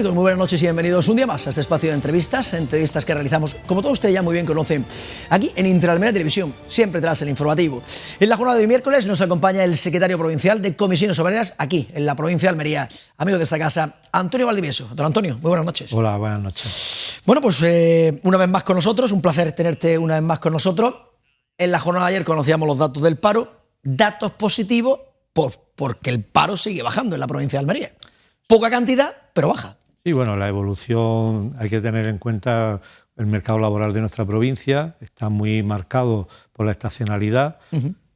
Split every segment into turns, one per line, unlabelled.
amigos, muy buenas noches y bienvenidos un día más a este espacio de entrevistas que realizamos, como todos ustedes ya muy bien conocen, aquí en Interalmería Televisión, siempre tras el informativo. En la jornada de hoy miércoles nos acompaña el secretario provincial de Comisiones Obreras aquí, en la provincia de Almería, amigo de esta casa, Antonio Valdivieso. Don Antonio, muy buenas noches.
Hola, buenas noches.
Bueno, pues una vez más con nosotros, un placer tenerte una vez más con nosotros. En la jornada de ayer conocíamos los datos del paro, datos positivos porque el paro sigue bajando en la provincia de Almería. Poca cantidad, pero baja.
Sí, bueno, la evolución, hay que tener en cuenta el mercado laboral de nuestra provincia, está muy marcado por la estacionalidad,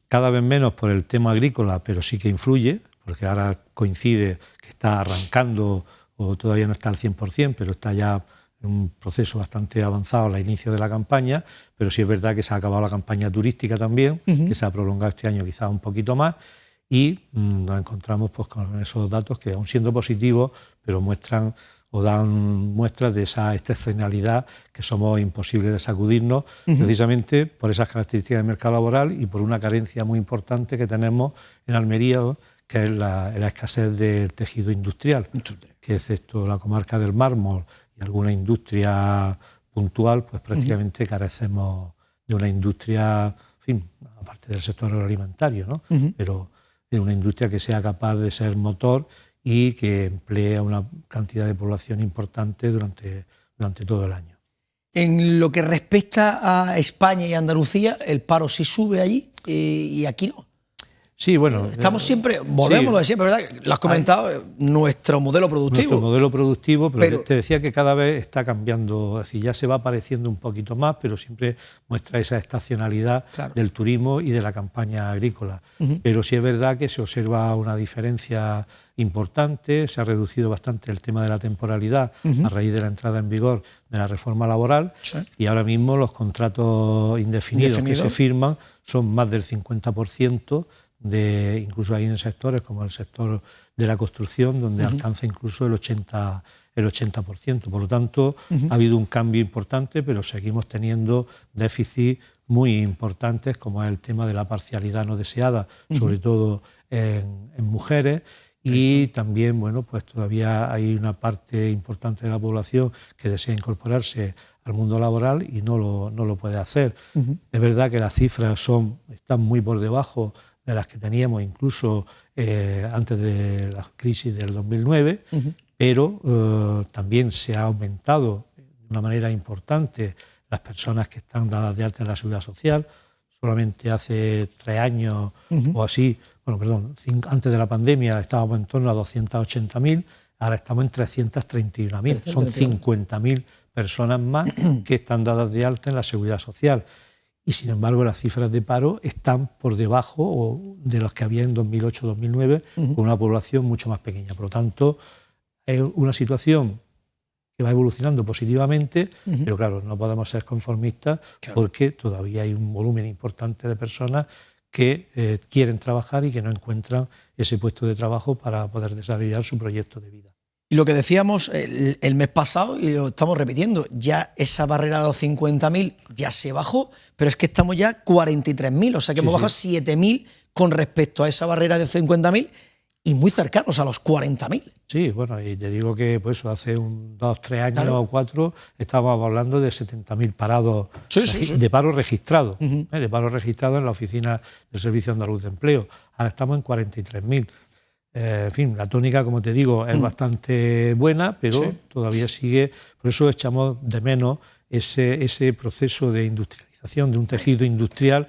cada vez menos por el tema agrícola, pero sí que influye, porque ahora coincide que está arrancando, o todavía no está al 100%, pero está ya en un proceso bastante avanzado al inicio de la campaña, pero sí es verdad que se ha acabado la campaña turística también, que se ha prolongado este año quizás un poquito más, y nos encontramos pues con esos datos que, aun siendo positivos, pero muestran o dan muestras de esa excepcionalidad que somos imposibles de sacudirnos, precisamente por esas características del mercado laboral y por una carencia muy importante que tenemos en Almería, que es la escasez del tejido industrial, que excepto la comarca del mármol y alguna industria puntual, pues prácticamente carecemos de una industria, en fin, aparte del sector agroalimentario, ¿no? Pero de una industria que sea capaz de ser motor y que emplee a una cantidad de población importante durante todo el año.
En lo que respecta a España y Andalucía, el paro sí sube allí y aquí no.
Sí, bueno.
Estamos siempre, volvemos a lo de siempre, ¿verdad? Lo has comentado, nuestro modelo productivo.
Nuestro modelo productivo, pero te decía que cada vez está cambiando, es decir, ya se va apareciendo un poquito más, pero siempre muestra esa estacionalidad del turismo y de la campaña agrícola. Pero sí es verdad que se observa una diferencia importante, se ha reducido bastante el tema de la temporalidad a raíz de la entrada en vigor de la reforma laboral y ahora mismo los contratos indefinidos que se firman son más del 50%, incluso hay en sectores como el sector de la construcción, donde alcanza incluso el 80%. Por lo tanto, ha habido un cambio importante, pero seguimos teniendo déficits muy importantes, como es el tema de la parcialidad no deseada, sobre todo en mujeres. Y también, bueno, pues todavía hay una parte importante de la población que desea incorporarse al mundo laboral y no lo puede hacer. Es verdad que las cifras están muy por debajo de las que teníamos incluso antes de la crisis del 2009, pero también se ha aumentado de una manera importante las personas que están dadas de alta en la Seguridad Social. Solamente hace 3 años o así, antes de la pandemia estábamos en torno a 280.000, ahora estamos en 331.000. Son 50.000 personas más que están dadas de alta en la Seguridad Social. Y sin embargo las cifras de paro están por debajo de las que había en 2008-2009, con una población mucho más pequeña. Por lo tanto, es una situación que va evolucionando positivamente, pero claro, no podemos ser conformistas porque todavía hay un volumen importante de personas que quieren trabajar y que no encuentran ese puesto de trabajo para poder desarrollar su proyecto de vida.
Y lo que decíamos el mes pasado, y lo estamos repitiendo, ya esa barrera de los 50.000 ya se bajó, pero es que estamos ya 43.000, o sea que hemos bajado 7.000 con respecto a esa barrera de 50.000 y muy cercanos a los 40.000.
Sí, bueno, y te digo que pues hace 2, 3 años o 4 estábamos hablando de 70.000 parados de paro registrado, de paro registrado en la oficina del Servicio Andaluz de Empleo. Ahora estamos en 43.000. En fin, la tónica, como te digo, es bastante buena, pero todavía sigue. Por eso echamos de menos ese proceso de industrialización, de un tejido industrial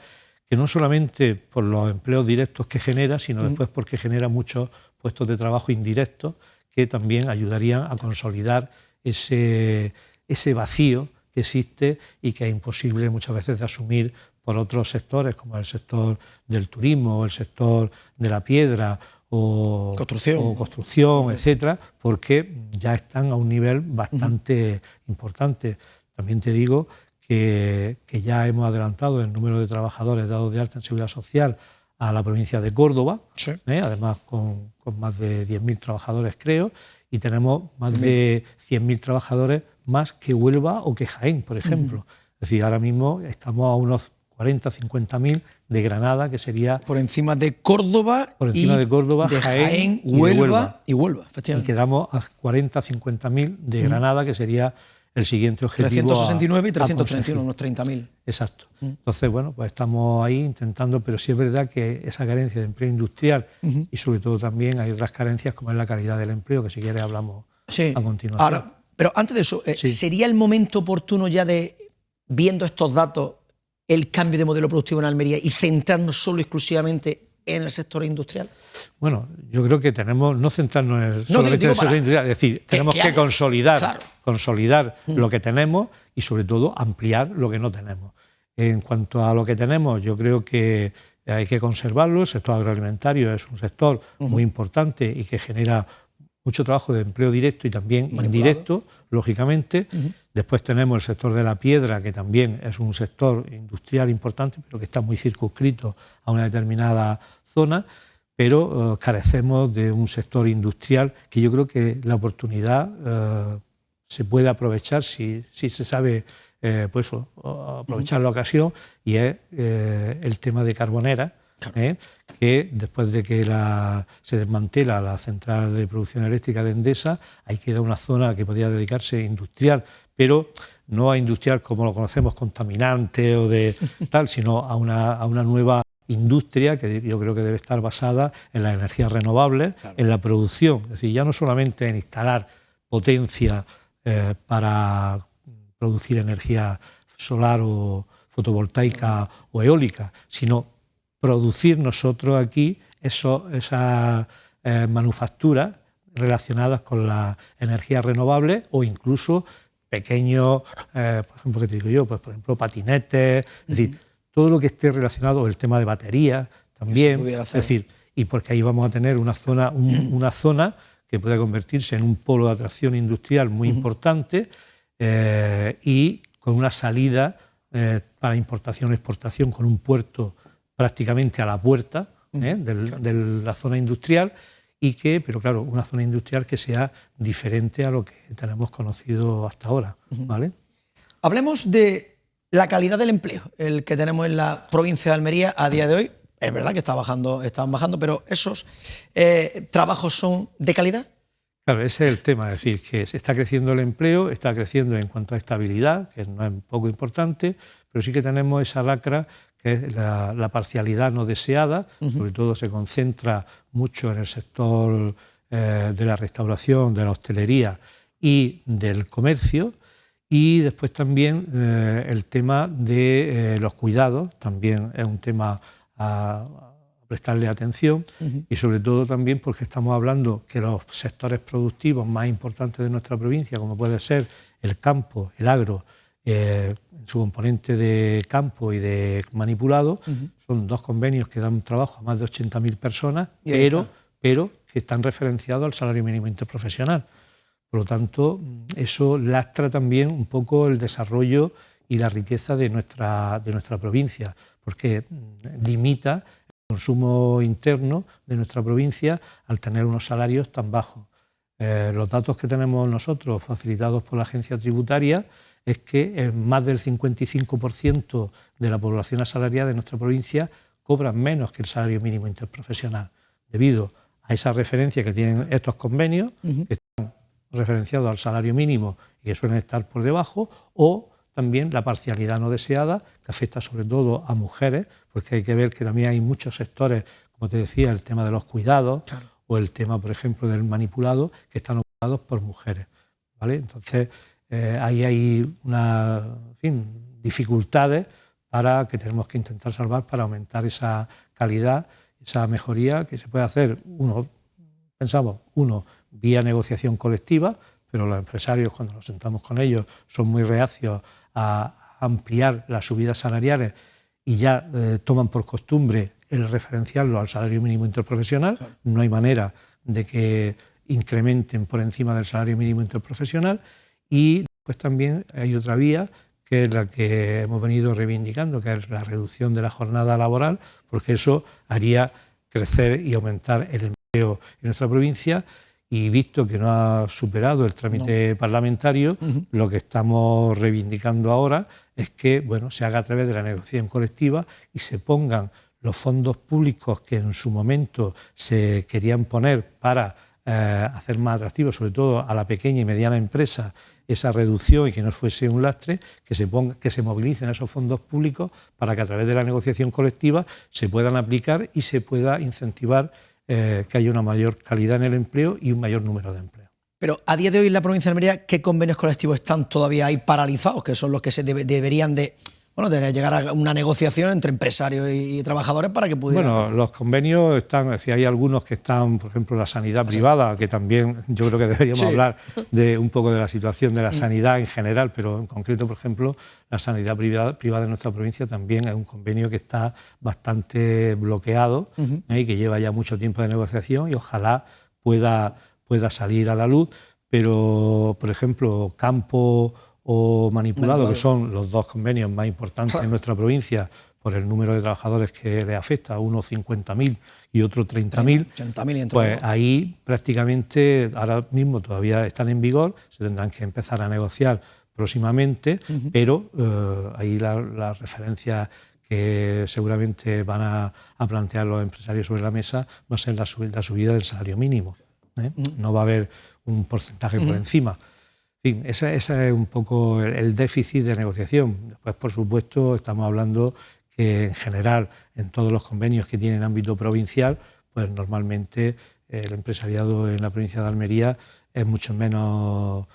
que no solamente por los empleos directos que genera, sino después porque genera muchos puestos de trabajo indirectos que también ayudarían a consolidar ese vacío que existe y que es imposible muchas veces de asumir por otros sectores, como el sector del turismo o el sector de la piedra o construcción, etcétera, porque ya están a un nivel bastante importante. También te digo que ya hemos adelantado el número de trabajadores dados de alta en Seguridad Social a la provincia de Córdoba, además con más de 10.000 trabajadores, creo, y tenemos más de 100.000 trabajadores más que Huelva o que Jaén, por ejemplo. Es decir, ahora mismo estamos a unos 40, 50.000 de Granada, que sería...
Por encima de Córdoba, de
Jaén,
Huelva,
efectivamente. Y quedamos a 40, 50.000 de Granada, que sería el siguiente objetivo.
369 y 331, unos 30.000.
Exacto. Entonces, bueno, pues estamos ahí intentando, pero sí es verdad que esa carencia de empleo industrial y sobre todo también hay otras carencias como es la calidad del empleo, que si quieres hablamos a continuación.
Ahora, pero antes de eso, ¿sería el momento oportuno ya de, viendo estos datos, el cambio de modelo productivo en Almería y centrarnos solo exclusivamente en el sector industrial?
Bueno, yo creo que tenemos no centrarnos solamente en el sector industrial, es decir, tenemos que consolidar lo que tenemos y sobre todo ampliar lo que no tenemos. En cuanto a lo que tenemos, yo creo que hay que conservarlo. El sector agroalimentario es un sector muy importante y que genera mucho trabajo de empleo directo y también indirecto, lógicamente. Después tenemos el sector de la piedra, que también es un sector industrial importante, pero que está muy circunscrito a una determinada zona, pero carecemos de un sector industrial que yo creo que la oportunidad se puede aprovechar si se sabe aprovechar la ocasión, y es el tema de Carbonera, que después de que se desmantela la central de producción eléctrica de Endesa, ahí queda una zona que podría dedicarse industrial, pero no a industrial como lo conocemos, contaminante o de tal, sino a una nueva industria que yo creo que debe estar basada en las energías renovables, en la producción, es decir, ya no solamente en instalar potencia para producir energía solar o fotovoltaica o eólica, sino producir nosotros aquí esas manufacturas relacionadas con las energías renovables o incluso pequeños, por ejemplo, ¿qué te digo yo? Pues por ejemplo patinetes, es decir, todo lo que esté relacionado con el tema de baterías también, es decir, y porque ahí vamos a tener una zona que puede convertirse en un polo de atracción industrial muy importante y con una salida para importación y exportación, con un puerto prácticamente a la puerta de la zona industrial, pero claro, una zona industrial que sea diferente a lo que tenemos conocido hasta ahora, ¿vale?
Hablemos de la calidad del empleo, el que tenemos en la provincia de Almería a día de hoy. Es verdad que están bajando, pero ¿esos trabajos son de calidad?
Claro, ese es el tema, es decir, que se está creciendo el empleo, está creciendo en cuanto a estabilidad, que no es poco importante, pero sí que tenemos esa lacra que es la parcialidad no deseada, sobre todo se concentra mucho en el sector de la restauración, de la hostelería y del comercio, y después también el tema de los cuidados, también es un tema a prestarle atención, y sobre todo también porque estamos hablando que los sectores productivos más importantes de nuestra provincia, como puede ser el campo, el agro, en su componente de campo y de manipulado, son dos convenios que dan trabajo a más de 80.000 personas, pero que están referenciados al salario mínimo interprofesional. Por lo tanto, eso lastra también un poco el desarrollo y la riqueza de nuestra provincia, porque limita el consumo interno de nuestra provincia al tener unos salarios tan bajos. Los datos que tenemos nosotros, facilitados por la agencia tributaria, es que más del 55% de la población asalariada de nuestra provincia cobran menos que el salario mínimo interprofesional, debido a esa referencia que tienen estos convenios, que están referenciados al salario mínimo y que suelen estar por debajo, o también la parcialidad no deseada, que afecta sobre todo a mujeres, porque hay que ver que también hay muchos sectores, como te decía, el tema de los cuidados, o el tema, por ejemplo, del manipulado, que están ocupados por mujeres, ¿vale? Entonces, ahí hay dificultades para que tenemos que intentar salvar para aumentar esa calidad, esa mejoría que se puede hacer, vía negociación colectiva, pero los empresarios, cuando nos sentamos con ellos, son muy reacios a ampliar las subidas salariales y ya toman por costumbre el referenciarlo al salario mínimo interprofesional. No hay manera de que incrementen por encima del salario mínimo interprofesional. Y después también hay otra vía, que es la que hemos venido reivindicando, que es la reducción de la jornada laboral, porque eso haría crecer y aumentar el empleo en nuestra provincia, y visto que no ha superado el trámite parlamentario, lo que estamos reivindicando ahora es que se haga a través de la negociación colectiva y se pongan los fondos públicos que en su momento se querían poner para hacer más atractivo, sobre todo a la pequeña y mediana empresa, esa reducción y que no fuese un lastre, que se movilicen esos fondos públicos para que a través de la negociación colectiva se puedan aplicar y se pueda incentivar que haya una mayor calidad en el empleo y un mayor número de empleos.
Pero a día de hoy en la provincia de Almería, ¿qué convenios colectivos están todavía ahí paralizados? Que son los que se deberían de llegar a una negociación entre empresarios y trabajadores para que pudieran...
Bueno, los convenios están, es decir, hay algunos que están, por ejemplo, la sanidad privada, que también yo creo que deberíamos hablar de un poco de la situación de la sanidad en general, pero en concreto, por ejemplo, la sanidad privada de nuestra provincia también es un convenio que está bastante bloqueado y que lleva ya mucho tiempo de negociación y ojalá pueda salir a la luz, pero, por ejemplo, campo o manipulado, que son los dos convenios más importantes en nuestra provincia por el número de trabajadores que le afecta, uno 50.000 y otro 30.000, pues ahí prácticamente ahora mismo todavía están en vigor, se tendrán que empezar a negociar próximamente, pero ahí la referencia que seguramente van a plantear los empresarios sobre la mesa va a ser la subida del salario mínimo. No va a haber un porcentaje por encima. En fin, ese es un poco el déficit de negociación. Después, por supuesto, estamos hablando que en general, en todos los convenios que tienen ámbito provincial, pues normalmente el empresariado en la provincia de Almería es mucho menos,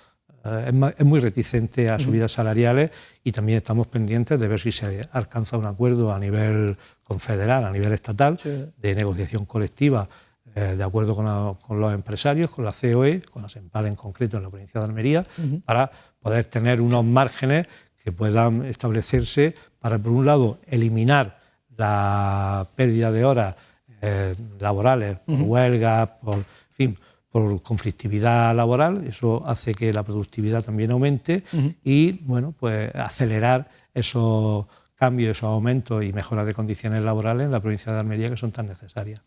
es muy reticente a subidas salariales y también estamos pendientes de ver si se alcanza un acuerdo a nivel confederal, a nivel estatal, de negociación colectiva, de acuerdo con los empresarios, con la COE, con la SEMPAL en concreto en la provincia de Almería, para poder tener unos márgenes que puedan establecerse para, por un lado, eliminar la pérdida de horas laborales por huelgas, por conflictividad laboral. Eso hace que la productividad también aumente y, pues acelerar esos cambios, esos aumentos y mejoras de condiciones laborales en la provincia de Almería que son tan necesarias.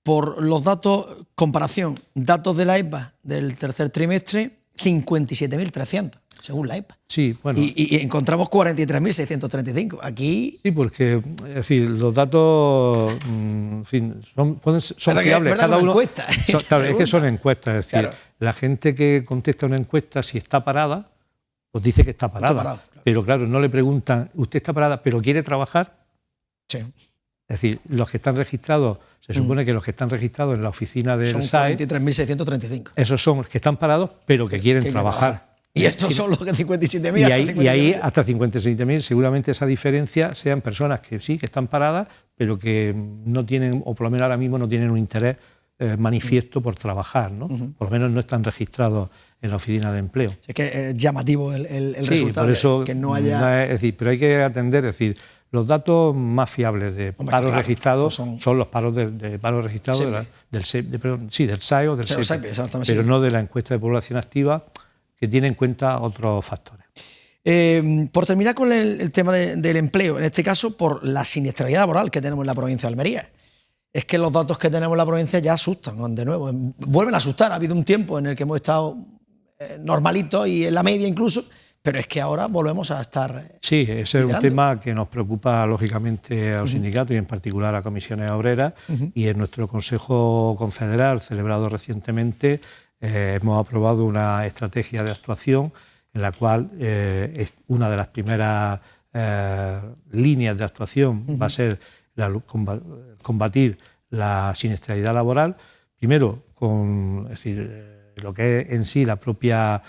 Por los datos, comparación, datos de la EPA del tercer trimestre, 57.300, según la EPA.
Sí, bueno.
Y encontramos 43.635. Aquí...
Sí, porque, es decir, los datos, son fiables. Cada uno...
encuesta,
claro, es que son encuestas. Es decir, la gente que contesta una encuesta, si está parada, pues dice que está parada. Claro. Pero claro, no le preguntan, ¿usted está parada, pero quiere trabajar?
Sí.
Es decir, los que están registrados, se supone que los que están registrados en la oficina del SAE...
Son 43.635.
Esos son los que están parados, pero que quieren trabajar.
Y estos son los que 57.000.
Y ahí hasta 57.000, seguramente esa diferencia sean personas que sí, que están paradas, pero que no tienen, o por lo menos ahora mismo no tienen un interés manifiesto por trabajar, ¿no? Por lo menos no están registrados en la oficina de empleo.
Es que es llamativo el resultado.
Por eso,
que no haya...
es decir, pero hay que atender, es decir, los datos más fiables de paros registrados son los paros de paros registrados del SAE o del SEPE, pero no de la encuesta de población activa, que tiene en cuenta otros factores.
Por terminar con el tema del empleo, en este caso por la siniestralidad laboral que tenemos en la provincia de Almería. Es que los datos que tenemos en la provincia ya asustan, de nuevo, vuelven a asustar. Ha habido un tiempo en el que hemos estado normalitos y en la media incluso, pero es que ahora volvemos a estar...
Sí, ese es un tema que nos preocupa lógicamente a los sindicatos y en particular a comisiones obreras, y en nuestro Consejo Confederal celebrado recientemente hemos aprobado una estrategia de actuación en la cual es una de las primeras líneas de actuación va a ser combatir la siniestralidad laboral, primero con lo que es en sí la propia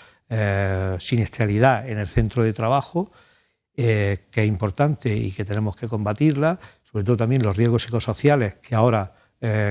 siniestralidad en el centro de trabajo, que es importante y que tenemos que combatirla, sobre todo también los riesgos psicosociales que ahora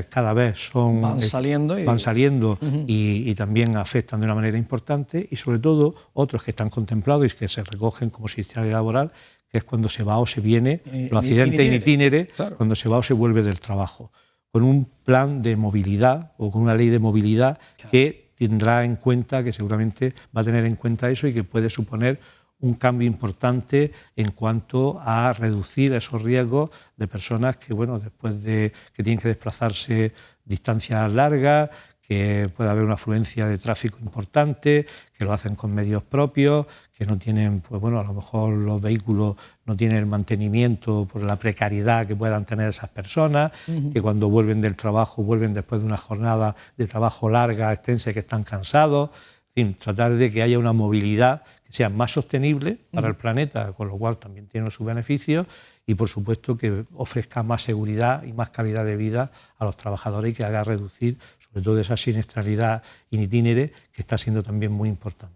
cada vez van saliendo y también afectan de una manera importante, y sobre todo otros que están contemplados y que se recogen como siniestralidad laboral, que es cuando se va o se viene, los accidentes in itinere, cuando se va o se vuelve del trabajo, con un plan de movilidad o con una ley de movilidad que tendrá en cuenta, que seguramente va a tener en cuenta eso y que puede suponer un cambio importante en cuanto a reducir esos riesgos de personas que, después de que tienen que desplazarse distancias largas, que puede haber una afluencia de tráfico importante, que lo hacen con medios propios, que no tienen, pues bueno, a lo mejor los vehículos no tienen el mantenimiento por la precariedad que puedan tener esas personas, que cuando vuelven del trabajo vuelven después de una jornada de trabajo larga, extensa, que están cansados. En fin, tratar de que haya una movilidad que sea más sostenible para el planeta, con lo cual también tiene sus beneficios, y por supuesto que ofrezca más seguridad y más calidad de vida a los trabajadores y que haga reducir sobre todo esa siniestralidad in itinere, que está siendo también muy importante.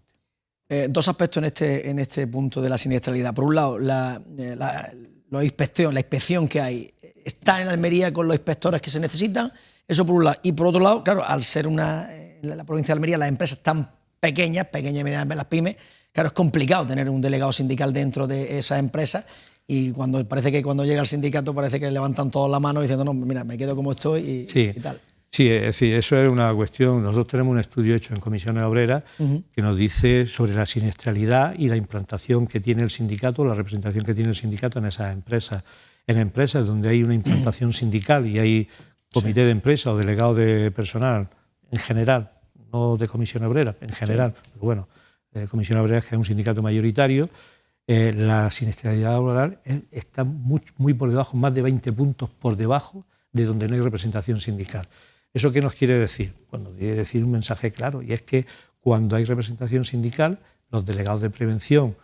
Dos aspectos en este punto de la siniestralidad. Por un lado, la inspección que hay, ¿está en Almería con los inspectores que se necesitan? Eso por un lado. Y por otro lado, claro, al ser en la provincia de Almería las empresas tan pequeñas y medianas, las pymes, claro, es complicado tener un delegado sindical dentro de esas empresas, y parece que cuando llega el sindicato parece que levantan todos la mano diciendo, no, mira, me quedo como estoy y tal.
Sí, es decir, eso es una cuestión. Nosotros tenemos un estudio hecho en comisiones obreras que nos dice sobre la siniestralidad y la implantación que tiene el sindicato, la representación que tiene el sindicato en esas empresas. En empresas donde hay una implantación sindical y hay comité de empresa o delegado de personal en general, no de comisión obrera, en general, pero bueno, comisión obrera, que es un sindicato mayoritario, la siniestralidad laboral está muy por debajo, más de 20 puntos por debajo de donde no hay representación sindical. ¿Eso qué nos quiere decir? Bueno, quiere decir un mensaje claro, y es que cuando hay representación sindical, los delegados de prevención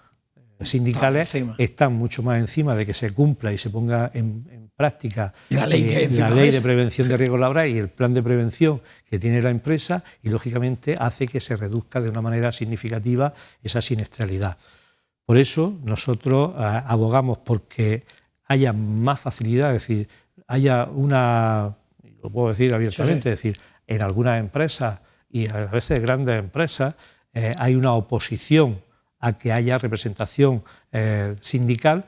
sindicales están mucho más encima de que se cumpla y se ponga en práctica la ley de prevención de riesgos laborales y el plan de prevención que tiene la empresa, y lógicamente hace que se reduzca de una manera significativa esa siniestralidad. Por eso nosotros abogamos porque haya más facilidad, es decir, haya una, lo puedo decir abiertamente, es decir, en algunas empresas y a veces grandes empresas hay una oposición a que haya representación sindical,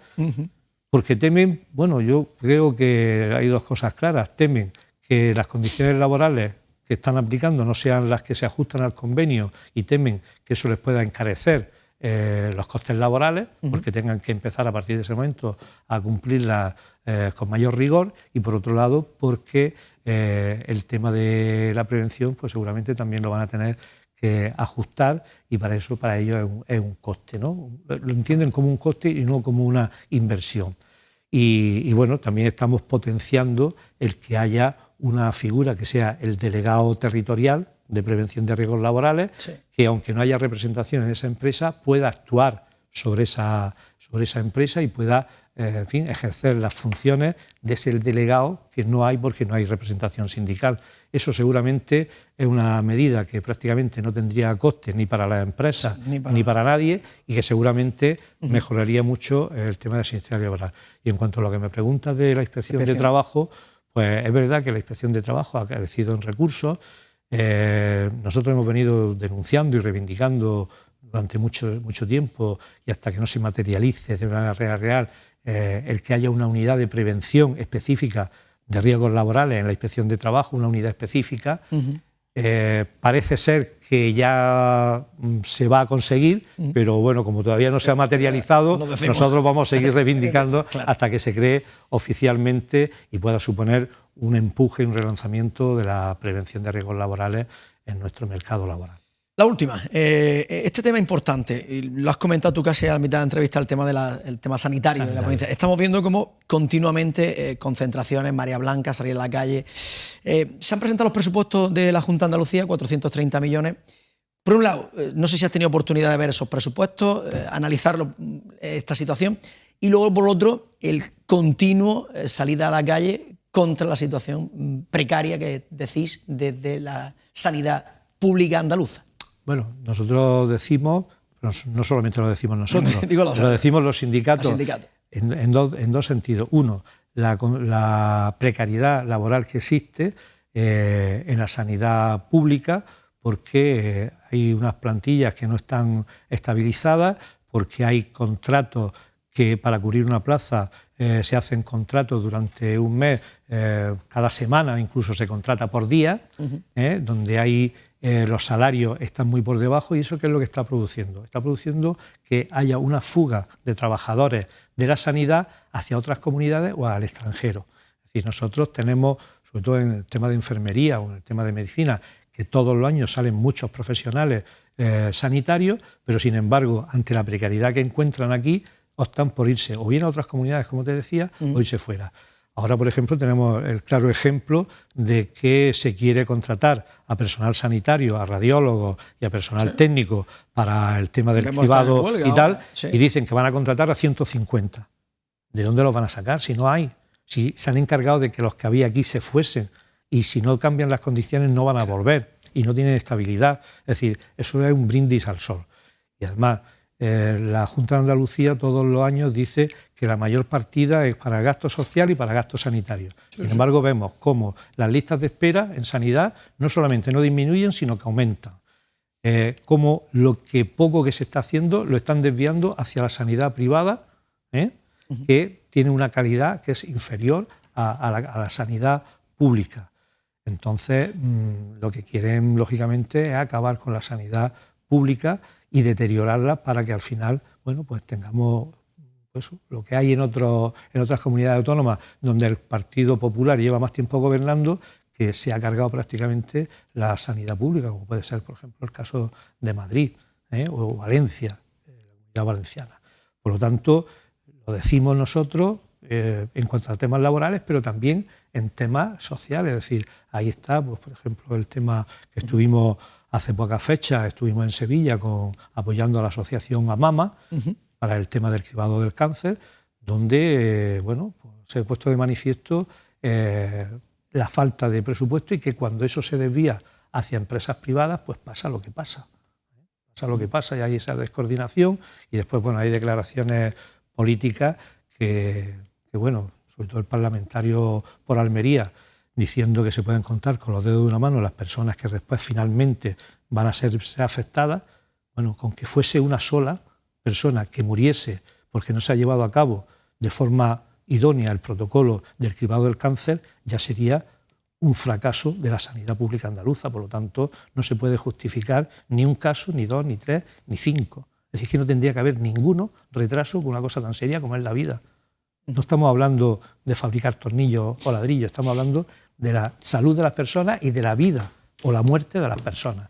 porque temen, bueno, yo creo que hay dos cosas claras: temen que las condiciones laborales que están aplicando no sean las que se ajustan al convenio, y temen que eso les pueda encarecer los costes laborales, porque tengan que empezar a partir de ese momento a cumplirlas con mayor rigor, y por otro lado porque el tema de la prevención pues seguramente también lo van a tener que ajustar, y para eso, para ellos es un coste, ¿no? Lo entienden como un coste y no como una inversión. Y bueno, también estamos potenciando el que haya una figura que sea el delegado territorial de prevención de riesgos laborales, que aunque no haya representación en esa empresa, pueda actuar sobre esa empresa y pueda en fin, ejercer las funciones de ser delegado, que no hay porque no hay representación sindical. Eso seguramente es una medida que prácticamente no tendría coste ni para las empresas ni para nadie, y que seguramente mejoraría mucho el tema de la siniestralidad laboral. Y en cuanto a lo que me preguntas de la inspección de trabajo, pues es verdad que la inspección de trabajo ha crecido en recursos. Nosotros hemos venido denunciando y reivindicando durante mucho tiempo, y hasta que no se materialice de manera real, el que haya una unidad de prevención específica de riesgos laborales en la inspección de trabajo, una unidad específica. Parece ser que ya se va a conseguir, pero bueno, como todavía no se ha materializado, nosotros vamos a seguir reivindicando hasta que se cree oficialmente y pueda suponer un empuje y un relanzamiento de la prevención de riesgos laborales en nuestro mercado laboral.
La última, este tema importante, y lo has comentado tú casi a la mitad de la entrevista, el tema sanitario de la provincia. Estamos viendo como continuamente concentraciones, María Blanca, salir a la calle. Se han presentado los presupuestos de la Junta de Andalucía, 430 millones. Por un lado, no sé si has tenido oportunidad de ver esos presupuestos, analizarlo, esta situación, y luego por otro, el continuo salida a la calle contra la situación precaria que decís desde la sanidad pública andaluza.
Bueno, nosotros decimos, no solamente lo decimos nosotros, lo decimos los sindicatos en dos sentidos. Uno, la precariedad laboral que existe en la sanidad pública, porque hay unas plantillas que no están estabilizadas, porque hay contratos que para cubrir una plaza se hacen contratos durante un mes, cada semana incluso se contrata por día, donde hay los salarios están muy por debajo. ¿Y eso qué es lo que está produciendo? Está produciendo que haya una fuga de trabajadores de la sanidad hacia otras comunidades o al extranjero. Es decir, nosotros tenemos, sobre todo en el tema de enfermería o en el tema de medicina, que todos los años salen muchos profesionales sanitarios, pero sin embargo, ante la precariedad que encuentran aquí, optan por irse o bien a otras comunidades, como te decía, o irse fuera. Ahora, por ejemplo, tenemos el claro ejemplo de que se quiere contratar a personal sanitario, a radiólogos y a personal técnico para el tema del cribado y tal, y dicen que van a contratar a 150. ¿De dónde los van a sacar si no hay? Si se han encargado de que los que había aquí se fuesen, y si no cambian las condiciones no van a volver y no tienen estabilidad. Es decir, eso es un brindis al sol. Y además, la Junta de Andalucía todos los años dice que la mayor partida es para el gasto social y para el gasto sanitario. Sin embargo, vemos cómo las listas de espera en sanidad no solamente no disminuyen, sino que aumentan. Cómo lo que poco que se está haciendo lo están desviando hacia la sanidad privada, que tiene una calidad que es inferior a la sanidad pública. Entonces, lo que quieren, lógicamente, es acabar con la sanidad pública y deteriorarla para que al final, bueno, pues tengamos pues, lo que hay en otras comunidades autónomas donde el Partido Popular lleva más tiempo gobernando, que se ha cargado prácticamente la sanidad pública, como puede ser, por ejemplo, el caso de Madrid o Valencia, la Comunidad Valenciana. Por lo tanto, lo decimos nosotros en cuanto a temas laborales, pero también en temas sociales. Es decir, ahí está, pues, por ejemplo, el tema que estuvimos hace pocas fechas, estuvimos en Sevilla apoyando a la asociación AMAMA para el tema del cribado del cáncer, donde bueno, pues, se ha puesto de manifiesto la falta de presupuesto y que cuando eso se desvía hacia empresas privadas, pues pasa lo que pasa. Pasa lo que pasa y hay esa descoordinación y después, bueno, hay declaraciones políticas que bueno, sobre todo el parlamentario por Almería, diciendo que se pueden contar con los dedos de una mano las personas que después finalmente van a ser afectadas. Bueno, con que fuese una sola persona que muriese porque no se ha llevado a cabo de forma idónea el protocolo del cribado del cáncer, ya sería un fracaso de la sanidad pública andaluza. Por lo tanto, no se puede justificar ni un caso, ni dos, ni tres, ni cinco. Es decir, que no tendría que haber ninguno retraso con una cosa tan seria como es la vida. No estamos hablando de fabricar tornillos o ladrillos, estamos hablando de la salud de las personas y de la vida o la muerte de las personas.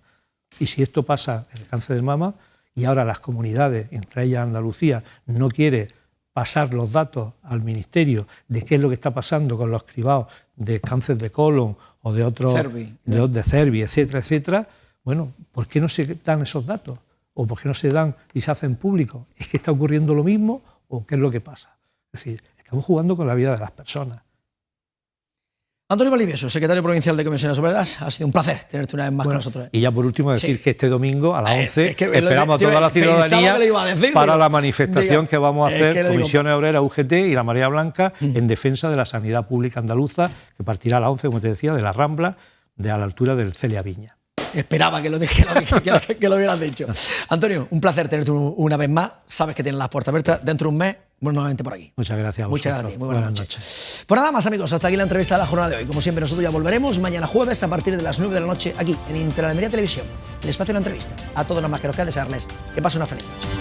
Y si esto pasa en el cáncer de mama y ahora las comunidades, entre ellas Andalucía, no quiere pasar los datos al Ministerio de qué es lo que está pasando con los cribados de cáncer de colon o de otros, de Cervi, etcétera, etcétera, bueno, ¿por qué no se dan esos datos? ¿O por qué no se dan y se hacen públicos? ¿Es que está ocurriendo lo mismo o qué es lo que pasa? Es decir, estamos jugando con la vida de las personas.
Antonio Valdivieso, secretario provincial de Comisiones Obreras, ha sido un placer tenerte una vez más con nosotros.
Y ya por último decir que este domingo a las 11 esperamos a toda la ciudadanía para la manifestación que vamos a hacer Comisiones Obreras, UGT y la Marea Blanca en defensa de la sanidad pública andaluza, que partirá a las 11, como te decía, de la Rambla, a la altura del Celia Viña.
Esperaba que lo hubieras dicho. Antonio, un placer tenerte una vez más. Sabes que tienes las puertas abiertas. Dentro de un mes, nuevamente por aquí.
Muchas gracias a vosotros.
Muchas gracias. Muy buenas noches. Pues nada más, amigos. Hasta aquí la entrevista de la jornada de hoy. Como siempre, nosotros ya volveremos mañana jueves a partir de las 9 de la noche aquí en Interamérica Televisión, el espacio de la entrevista. A todos los más que nos queda desearles que pasen una feliz noche.